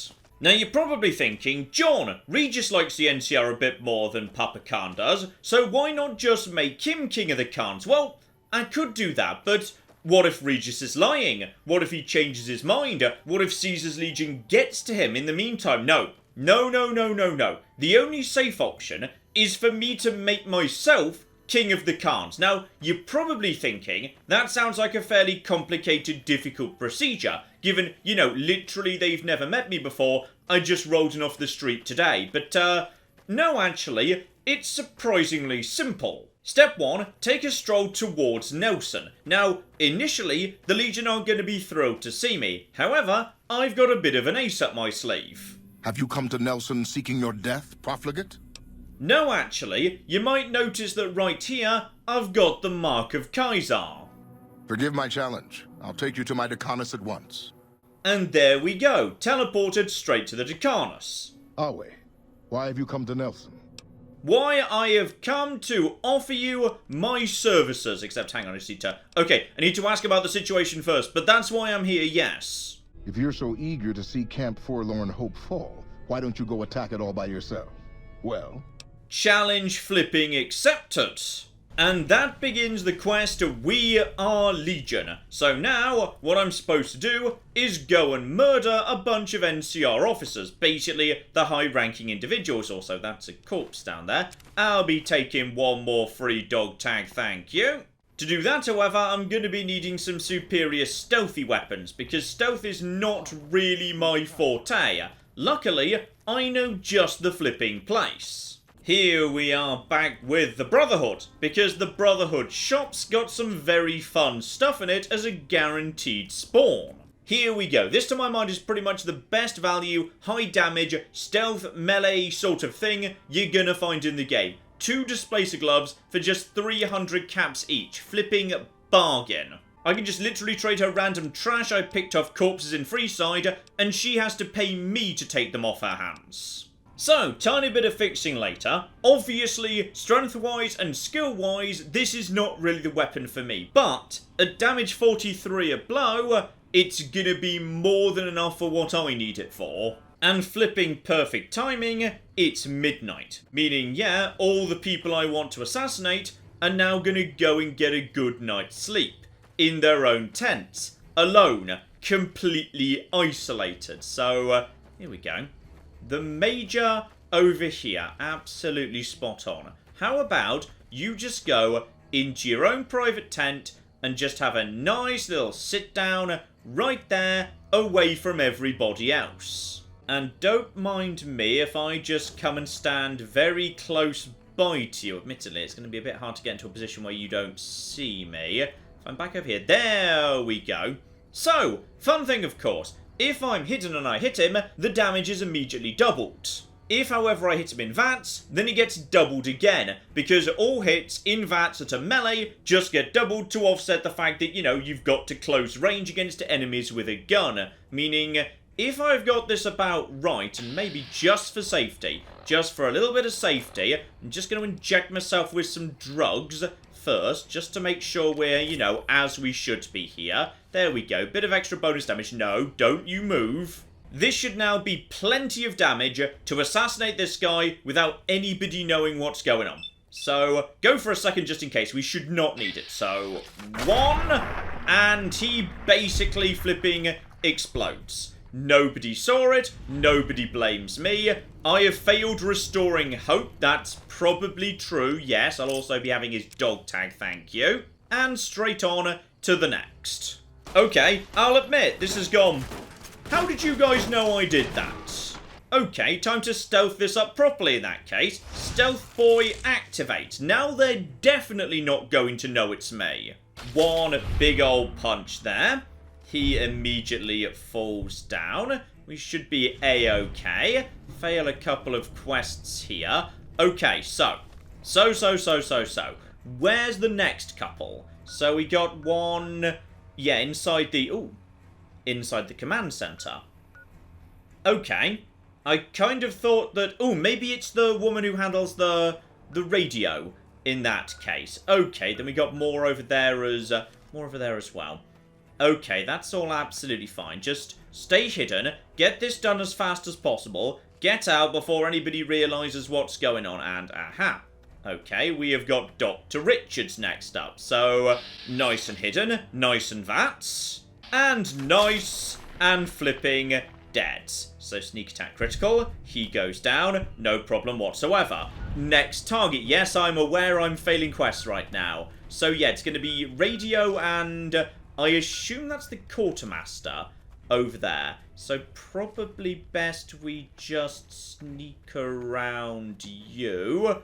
Now you're probably thinking, John, Regis likes the NCR a bit more than Papa Khan does, so why not just make him king of the Khans? Well, I could do that, but what if Regis is lying? What if he changes his mind? What if Caesar's Legion gets to him in the meantime? No. The only safe option is for me to make myself king of the Khans. Now, you're probably thinking, that sounds like a fairly complicated, difficult procedure. given, you know, literally they've never met me before. I just rolled in off the street today. But, no, actually, it's surprisingly simple. Step 1, take a stroll towards Nelson. Now, initially, the Legion aren't going to be thrilled to see me. However, I've got a bit of an ace up my sleeve.
Have you come to Nelson seeking your death, profligate?
No, actually, you might notice that right here, I've got the Mark of Kaiser.
Forgive my challenge. I'll take you to my Decanus at once.
And there we go, teleported straight to the Decanus.
Awe, why have you come to Nelson?
Why I have come to offer you my services, except hang on, I just need to... Okay, I need to ask about the situation first, but that's why I'm here, yes.
If you're so eager to see Camp Forlorn Hope fall, why don't you go attack it all by yourself? Well...
Challenge flipping accepted. And that begins the quest of We Are Legion. So now, what I'm supposed to do is go and murder a bunch of NCR officers. Basically, the high-ranking individuals. Also, that's a corpse down there. I'll be taking one more free dog tag, thank you. To do that, however, I'm going to be needing some superior stealthy weapons, because stealth is not really my forte. Luckily, I know just the flipping place. Here we are back with the Brotherhood, because the Brotherhood shop's got some very fun stuff in it as a guaranteed spawn. Here we go. This to my mind is pretty much the best value, high damage, stealth, melee sort of thing you're gonna find in the game. 2 displacer gloves for just 300 caps each. Flipping bargain. I can just literally trade her random trash I picked off corpses in Freeside, and she has to pay me to take them off her hands. So, tiny bit of fixing later. Obviously, strength-wise and skill-wise, this is not really the weapon for me. But, at damage 43 a blow, it's gonna be more than enough for what I need it for. And flipping perfect timing, it's midnight. Meaning, yeah, all the people I want to assassinate are now gonna go and get a good night's sleep. In their own tents. Alone. Completely isolated. So, here we go. The Major over here, absolutely spot on. How about you just go into your own private tent and just have a nice little sit down right there, away from everybody else. And don't mind me if I just come and stand very close by to you. Admittedly, it's going to be a bit hard to get into a position where you don't see me. If I'm back over here, there we go. So, fun thing of course. If I'm hidden and I hit him, the damage is immediately doubled. If, however, I hit him in VATS, then it gets doubled again, because all hits in VATS that are melee just get doubled to offset the fact that, you know, you've got to close range against enemies with a gun. Meaning, if I've got this about right, and maybe just for safety, just for a little bit of safety, I'm just going to inject myself with some drugs first, just to make sure we're, you know, as we should be here. There we go. Bit of extra bonus damage. No, don't you move. This should now be plenty of damage to assassinate this guy without anybody knowing what's going on. So, go for a second just in case. We should not need it. So, 1, and he basically flipping explodes. Nobody saw it. Nobody blames me. I have failed restoring hope. That's probably true. Yes, I'll also be having his dog tag, thank you. And straight on to the next. Okay, I'll admit, this has gone... How did you guys know I did that? Okay, time to stealth this up properly in that case. Stealth boy activate. Now they're definitely not going to know it's me. One big old punch there. He immediately falls down. We should be a-okay. Fail a couple of quests here. Okay, so. Where's the next couple? So we got one... Yeah, inside the... Ooh. Inside the command center. Okay. I kind of thought that... Oh, maybe it's the woman who handles the radio in that case. Okay, then we got more over there as well. Okay, that's all absolutely fine. Just stay hidden, get this done as fast as possible, get out before anybody realises what's going on, and aha. Okay, we have got Dr. Richards next up. So, nice and hidden, nice and VATS, and nice and flipping dead. So, sneak attack critical, he goes down, no problem whatsoever. Next target, yes, I'm aware I'm failing quests right now. So, yeah, it's going to be radio and... I assume that's the quartermaster. over there. So probably best we just sneak around you.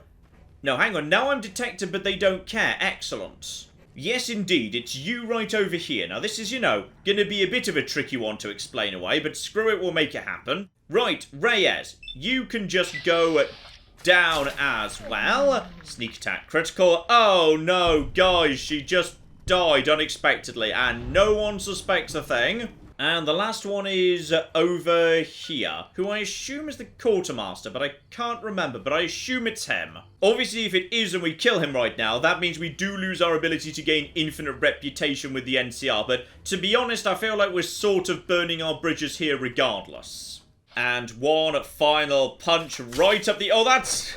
No, hang on. Now I'm detected, but they don't care. Excellent. Yes, indeed. It's you right over here. Now, this is, you know, going to be a bit of a tricky one to explain away, but screw it, we'll make it happen. Right, Reyes, you can just go down as well. Sneak attack critical. Oh, no, guys, she just died unexpectedly, and no one suspects a thing. And the last one is over here, who I assume is the quartermaster, but I can't remember, but I assume it's him. Obviously, if it is and we kill him right now, that means we do lose our ability to gain infinite reputation with the NCR, but to be honest, I feel like we're sort of burning our bridges here regardless. And one final punch right up the... Oh, that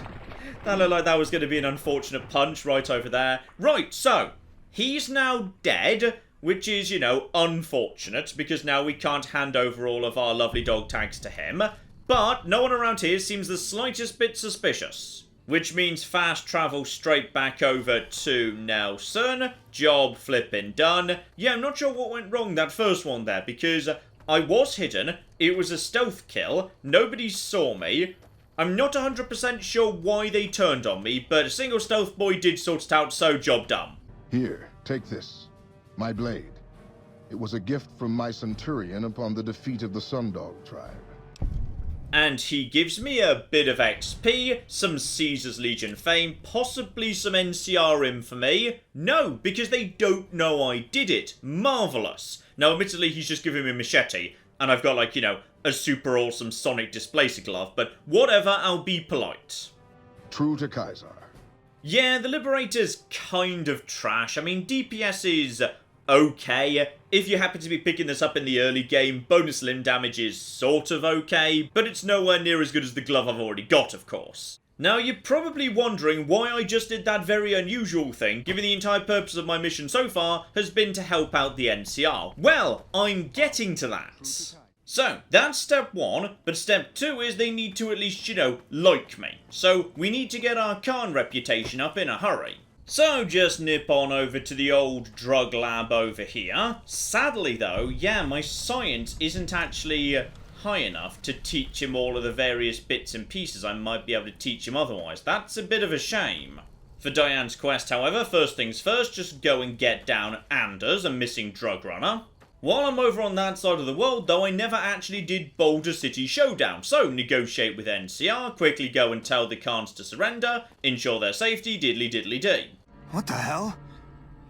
looked like that was going to be an unfortunate punch right over there. Right, so, he's now dead, which is, you know, unfortunate, because now we can't hand over all of our lovely dog tags to him. But no one around here seems the slightest bit suspicious. Which means fast travel straight back over to Nelson. Job flipping done. Yeah, I'm not sure what went wrong that first one there, because I was hidden. It was a stealth kill. Nobody saw me. I'm not 100% sure why they turned on me, but a single stealth boy did sort it out, so job done.
Here, take this. My blade. It was a gift from my Centurion upon the defeat of the Sundog tribe.
And he gives me a bit of XP, some Caesar's Legion fame, possibly some NCR infamy. No, because they don't know I did it. Marvellous. Now, admittedly, he's just giving me a machete, and I've got, like, you know, a super awesome sonic displacer glove, but whatever, I'll be polite.
True to Kaiser.
Yeah, the Liberator's kind of trash. I mean, DPS is okay. If you happen to be picking this up in the early game, bonus limb damage is sort of okay, but it's nowhere near as good as the glove I've already got, of course. Now, you're probably wondering why I just did that very unusual thing, given the entire purpose of my mission so far has been to help out the NCR. Well, I'm getting to that. So, that's step one, but step two is they need to at least, you know, like me. So, we need to get our Khan reputation up in a hurry. So, just nip on over to the old drug lab over here. Sadly, though, yeah, my science isn't actually high enough to teach him all of the various bits and pieces I might be able to teach him otherwise. That's a bit of a shame. For Diane's quest, however, first things first, just go and get down Anders, a missing drug runner. While I'm over on that side of the world, though, I never actually did Boulder City Showdown, so negotiate with NCR, quickly go and tell the Khans to surrender, ensure their safety, diddly-diddly-dee.
What the hell?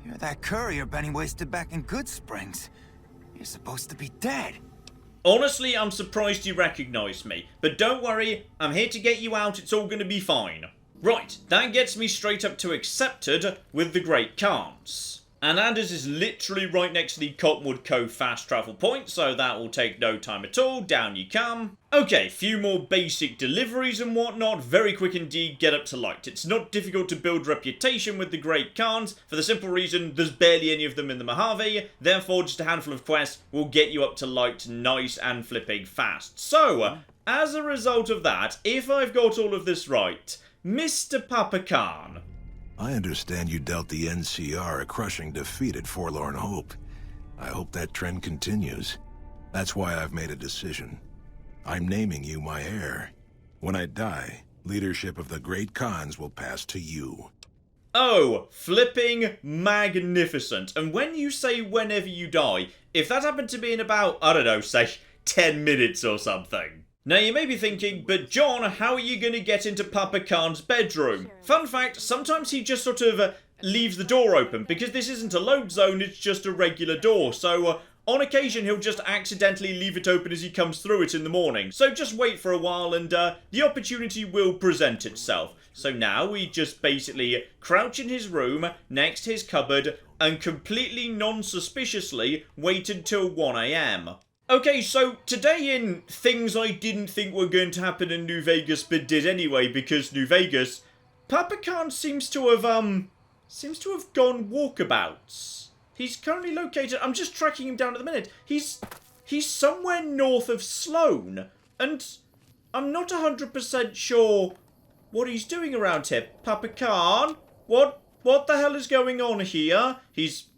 You're that courier Benny wasted back in Good Springs. You're supposed to be dead.
Honestly, I'm surprised you recognised me, but don't worry, I'm here to get you out, it's all going to be fine. Right, that gets me straight up to accepted with the Great Khans. And Anders is literally right next to the Cottonwood Cove fast travel point, so that will take no time at all. Down you come. Okay, few more basic deliveries and whatnot. Very quick indeed, get up to light. It's not difficult to build reputation with the Great Khans, for the simple reason there's barely any of them in the Mojave, therefore just a handful of quests will get you up to light nice and flipping fast. So, as a result of that, if I've got all of this right, Mr. Papa Khan,
I understand you dealt the NCR a crushing defeat at Forlorn Hope. I hope that trend continues. That's why I've made a decision. I'm naming you my heir. When I die, leadership of the Great Khans will pass to you.
Oh, flipping magnificent. And when you say whenever you die, if that happened to be in about, I don't know, say 10 minutes or something. Now you may be thinking, but John, how are you going to get into Papa Khan's bedroom? Fun fact, sometimes he just sort of leaves the door open, because this isn't a load zone, it's just a regular door, so on occasion he'll just accidentally leave it open as he comes through it in the morning. So just wait for a while and the opportunity will present itself. So now we just basically crouch in his room, next his cupboard, and completely non-suspiciously wait until 1 AM. Okay, so today in things I didn't think were going to happen in New Vegas but did anyway, because New Vegas, Papa Khan seems to have gone walkabouts. He's currently located, I'm just tracking him down at the minute, he's somewhere north of Sloan, and I'm not 100% sure what he's doing around here. Papa Khan? What the hell is going on here? He's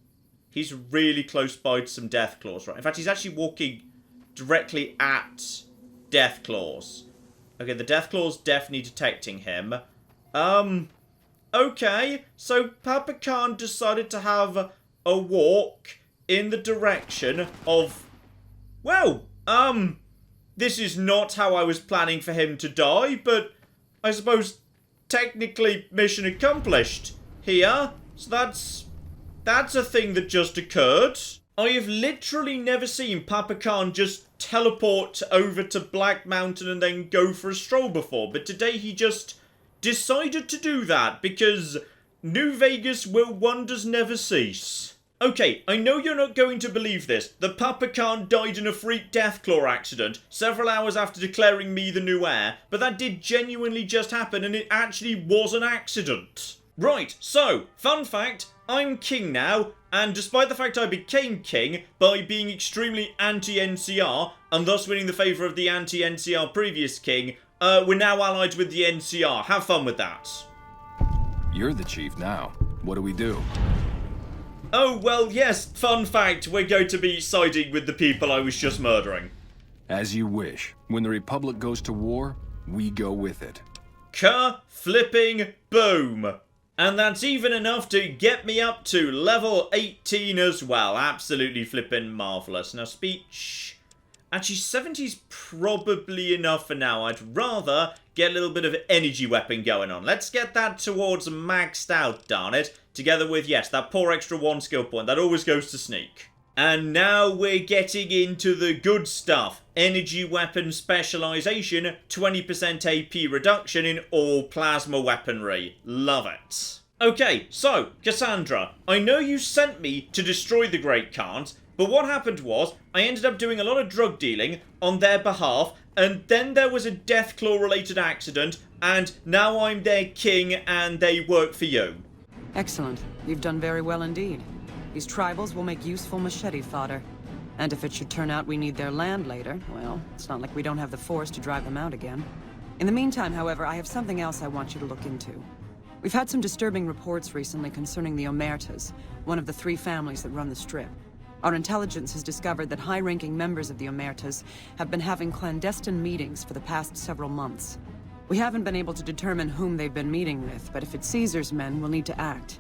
really close by to some Deathclaws, right? In fact, he's actually walking directly at Deathclaws. Okay, the Deathclaw's definitely detecting him. Okay, so Papa Khan decided to have a walk in the direction of... Well, this is not how I was planning for him to die, but I suppose technically mission accomplished here. So that's a thing that just occurred. I have literally never seen Papa Khan just teleport over to Black Mountain and then go for a stroll before, but today he just decided to do that because New Vegas will wonders never cease. Okay, I know you're not going to believe this, that Papa Khan died in a freak Deathclaw accident several hours after declaring me the new heir, but that did genuinely just happen and it actually was an accident. Right, so, fun fact, I'm king now, and despite the fact I became king by being extremely anti-NCR, and thus winning the favour of the anti-NCR previous king, we're now allied with the NCR. Have fun with that.
You're the chief now. What do we do?
Oh, well, yes, fun fact, we're going to be siding with the people I was just murdering.
As you wish. When the Republic goes to war, we go with it.
Flipping boom. And that's even enough to get me up to level 18 as well. Absolutely flipping marvellous. Now, speech... Actually, 70's probably enough for now. I'd rather get a little bit of energy weapon going on. Let's get that towards maxed out, darn it. Together with, yes, that poor extra 1 skill point. That always goes to sneak. And now we're getting into the good stuff. Energy weapon specialization, 20% AP reduction in all plasma weaponry. Love it. Okay, so, Cassandra, I know you sent me to destroy the Great Khans, but what happened was, I ended up doing a lot of drug dealing on their behalf, and then there was a Deathclaw-related accident, and now I'm their king, and they work for you.
Excellent. You've done very well indeed. These tribals will make useful machete fodder. And if it should turn out we need their land later, well, it's not like we don't have the force to drive them out again. In the meantime, however, I have something else I want you to look into. We've had some disturbing reports recently concerning the Omertas, one of the 3 families that run the Strip. Our intelligence has discovered that high-ranking members of the Omertas have been having clandestine meetings for the past several months. We haven't been able to determine whom they've been meeting with, but if it's Caesar's men, we'll need to act.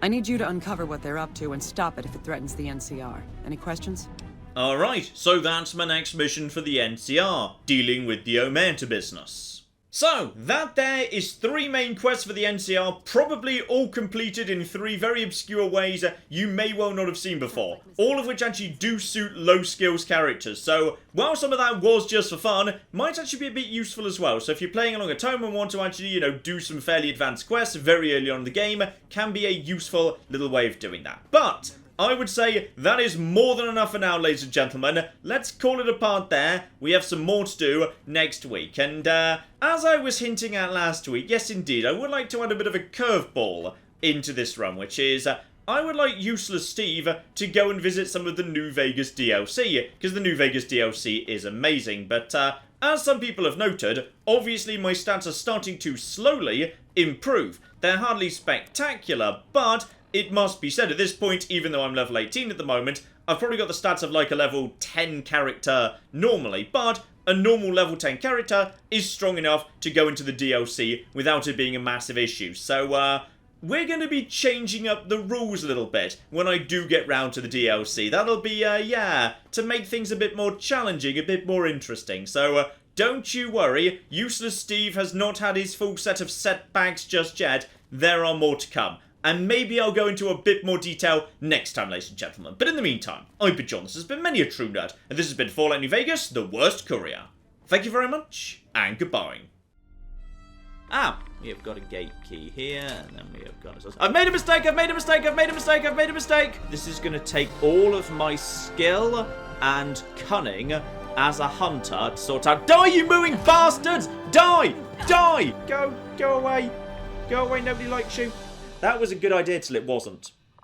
I need you to uncover what they're up to and stop it if it threatens the NCR. Any questions?
Alright, so that's my next mission for the NCR, dealing with the Omerta business. So, that there is 3 main quests for the NCR, probably all completed in 3 very obscure ways you may well not have seen before. All of which actually do suit low skills characters, so while some of that was just for fun, might actually be a bit useful as well. So if you're playing along at home and want to actually, you know, do some fairly advanced quests very early on in the game, can be a useful little way of doing that. But I would say that is more than enough for now, ladies and gentlemen. Let's call it a part there. We have some more to do next week. And as I was hinting at last week, yes indeed, I would like to add a bit of a curveball into this run, which is I would like Useless Steve to go and visit some of the New Vegas DLC, because the New Vegas DLC is amazing. But as some people have noted, obviously my stats are starting to slowly improve. They're hardly spectacular, but it must be said at this point, even though I'm level 18 at the moment, I've probably got the stats of like a level 10 character normally, but a normal level 10 character is strong enough to go into the DLC without it being a massive issue. So, we're going to be changing up the rules a little bit when I do get round to the DLC. That'll be, yeah, to make things a bit more challenging, a bit more interesting. So, don't you worry, Useless Steve has not had his full set of setbacks just yet. There are more to come. And maybe I'll go into a bit more detail next time, ladies and gentlemen. But in the meantime, I've been John, this has been Many a True Nerd, and this has been Fallout New Vegas, the Worst Courier. Thank you very much, and goodbye. We have got a gate key here, and then we have got... I've made a mistake, I've made a mistake, I've made a mistake, I've made a mistake! This is going to take all of my skill and cunning as a hunter to sort out... Die, you mooing bastards! Die! Die! Go away. Go away, nobody likes you. That was a good idea till it wasn't.